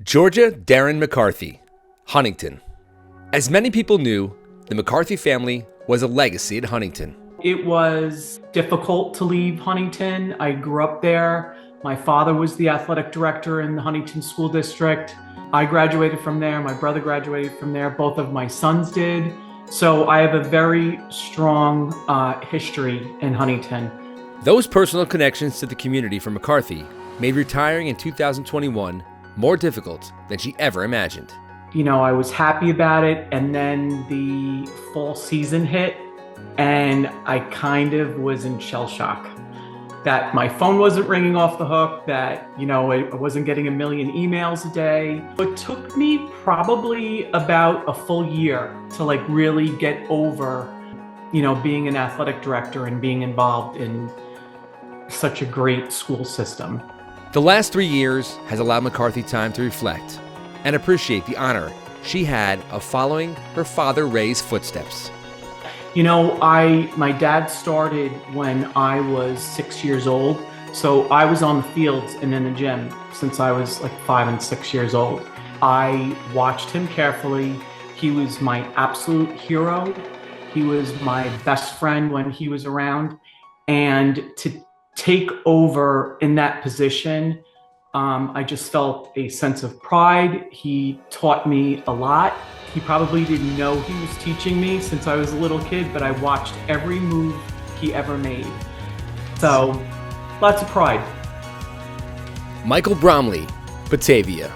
Georgia Darren McCarthy, Huntington. As many people knew, the McCarthy family was a legacy at Huntington. It was difficult to leave Huntington. I grew up there. My father was the athletic director in the Huntington School District. I graduated from there. My brother graduated from there. Both of my sons did. So I have a very strong history in Huntington. Those personal connections to the community for McCarthy made retiring in 2021 more difficult than she ever imagined. You know, I was happy about it, and then the fall season hit, and I kind of was in shell shock. That my phone wasn't ringing off the hook, that, you know, I wasn't getting a million emails a day. It took me probably about a full year to really get over, being an athletic director and being involved in such a great school system. The last 3 years has allowed McCarthy time to reflect and appreciate the honor she had of following her father Ray's footsteps. My dad started when I was 6 years old. So I was on the fields and in the gym since I was 5 and 6 years old. I watched him carefully. He was my absolute hero. He was my best friend when he was around. And to take over in that position, I just felt a sense of pride. He taught me a lot. He probably didn't know he was teaching me since I was a little kid, but I watched every move he ever made. So, lots of pride. Michael Bromley, Batavia.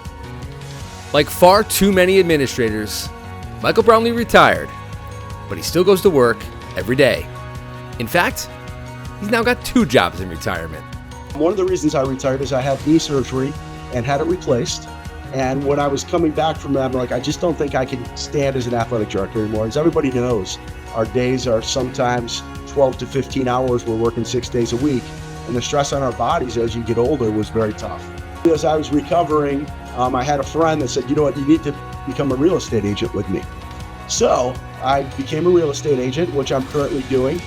Like far too many administrators, Michael Bromley retired, but he still goes to work every day. In fact, he's now got 2 jobs in retirement. One of the reasons I retired is I had knee surgery and had it replaced. And when I was coming back from that, I'm like, I just don't think I can stand as an athletic director anymore. As everybody knows, our days are sometimes 12 to 15 hours. We're working 6 days a week. And the stress on our bodies as you get older was very tough. As I was recovering, I had a friend that said, you know what, you need to become a real estate agent with me. So I became a real estate agent, which I'm currently doing.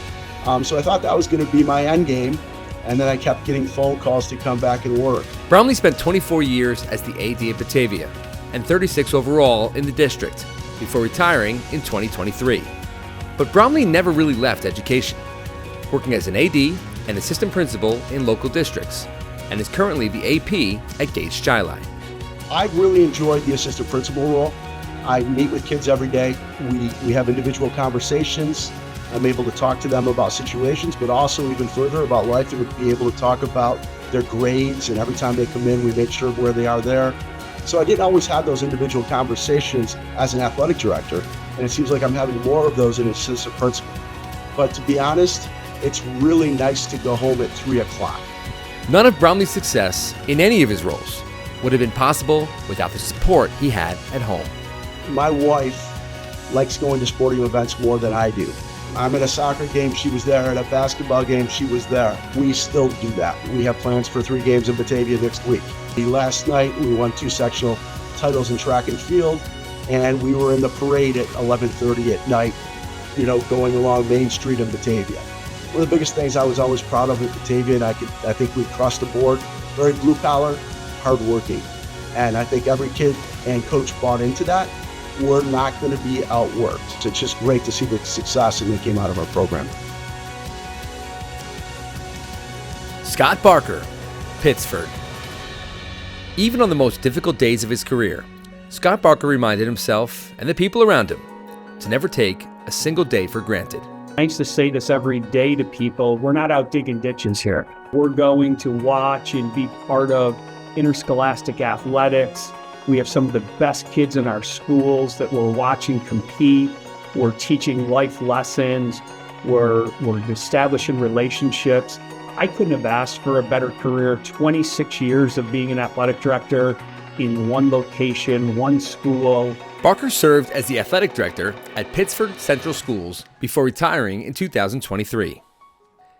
So I thought that was going to be my end game. And then I kept getting phone calls to come back and work. Bromley spent 24 years as the AD at Batavia and 36 overall in the district before retiring in 2023. But Bromley never really left education, working as an AD and assistant principal in local districts, and is currently the AP at Gage Chi-Lai. I really enjoyed the assistant principal role. I meet with kids every day. We have individual conversations. I'm able to talk to them about situations, but also even further about life. They would be able to talk about their grades, and every time they come in, we make sure where they are there. So I didn't always have those individual conversations as an athletic director, and it seems like I'm having more of those as an assistant principal. But to be honest, it's really nice to go home at 3 o'clock. None of Bromley's success in any of his roles would have been possible without the support he had at home. My wife likes going to sporting events more than I do. I'm at a soccer game, she was there. At a basketball game, she was there. We still do that. We have plans for 3 games in Batavia next week. Last night, we won 2 sectional titles in track and field, and we were in the parade at 11:30 at night, going along Main Street in Batavia. One of the biggest things I was always proud of at Batavia, and I think we crossed the board, very blue collar, hardworking. And I think every kid and coach bought into that. We're not going to be outworked. It's just great to see the success that came out of our program. Scott Barker, Pittsford. Even on the most difficult days of his career, Scott Barker reminded himself and the people around him to never take a single day for granted. I used to say this every day to people, we're not out digging ditches here. We're going to watch and be part of interscholastic athletics. We have some of the best kids in our schools that we're watching compete. We're teaching life lessons. We're establishing relationships. I couldn't have asked for a better career. 26 years of being an athletic director in one location, one school. Barker served as the athletic director at Pittsford Central Schools before retiring in 2023.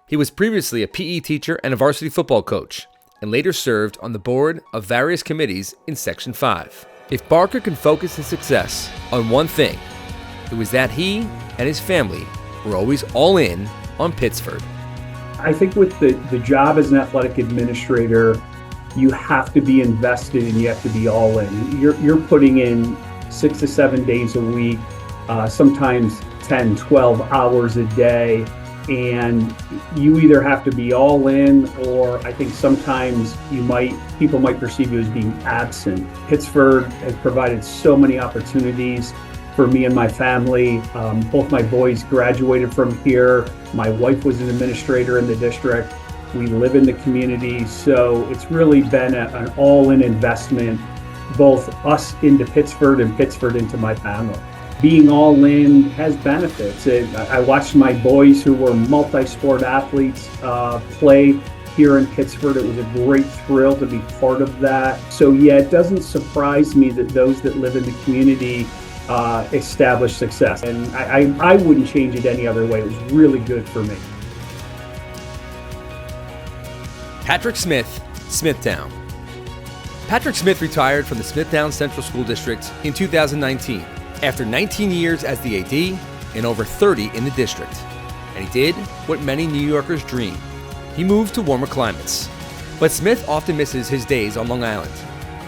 He was previously a PE teacher and a varsity football coach, and later served on the board of various committees in Section 5. If Barker can focus his success on one thing, it was that he and his family were always all in on Pittsford. I think with the job as an athletic administrator, you have to be invested and you have to be all in. You're putting in 6 to 7 days a week, sometimes 10, 12 hours a day. And you either have to be all in, or I think sometimes people might perceive you as being absent. Pittsford has provided so many opportunities for me and my family. Both my boys graduated from here. My wife was an administrator in the district. We live in the community. So it's really been an all-in investment, both us into Pittsford and Pittsford into my family. Being all in has benefits. I watched my boys who were multi-sport athletes play here in Pittsford. It was a great thrill to be part of that. So yeah, it doesn't surprise me that those that live in the community establish success. And I wouldn't change it any other way. It was really good for me. Patrick Smith, Smithtown. Patrick Smith retired from the Smithtown Central School District in 2019 after 19 years as the AD and over 30 in the district. And he did what many New Yorkers dream. He moved to warmer climates. But Smith often misses his days on Long Island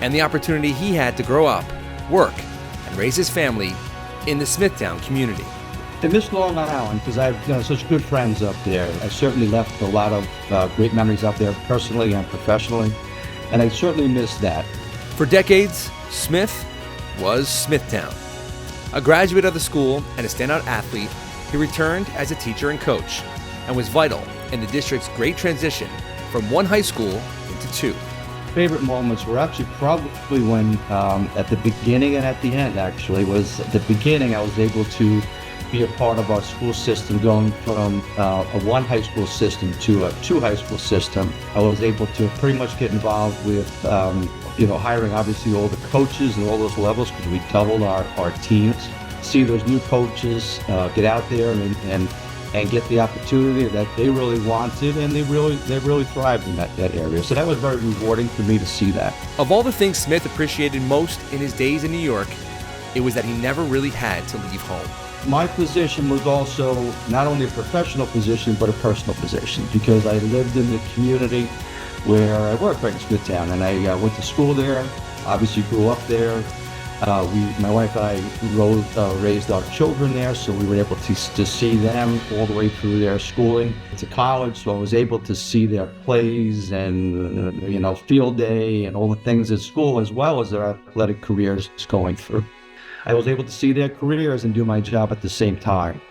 and the opportunity he had to grow up, work, and raise his family in the Smithtown community. I miss Long Island because I've such good friends up there. I certainly left a lot of great memories up there personally and professionally, and I certainly miss that. For decades, Smith was Smithtown. A graduate of the school and a standout athlete, he returned as a teacher and coach and was vital in the district's great transition from one high school into two. Favorite moments were actually probably when, at the beginning and at the end actually, was at the beginning I was able to be a part of our school system going from a one high school system to a two high school system. I was able to pretty much get involved with hiring obviously all the coaches and all those levels because we doubled our teams. See those new coaches get out there and get the opportunity that they really wanted, and they really thrived in that area. So that was very rewarding for me to see that. Of all the things Smith appreciated most in his days in New York, it was that he never really had to leave home. My position was also not only a professional position, but a personal position, because I lived in the community where I worked right in Smithtown, and I went to school there, obviously grew up there. My wife and I raised our children there, so we were able to see them all the way through their schooling to college. So I was able to see their plays and field day and all the things at school, as well as their athletic careers going through. I was able to see their careers and do my job at the same time.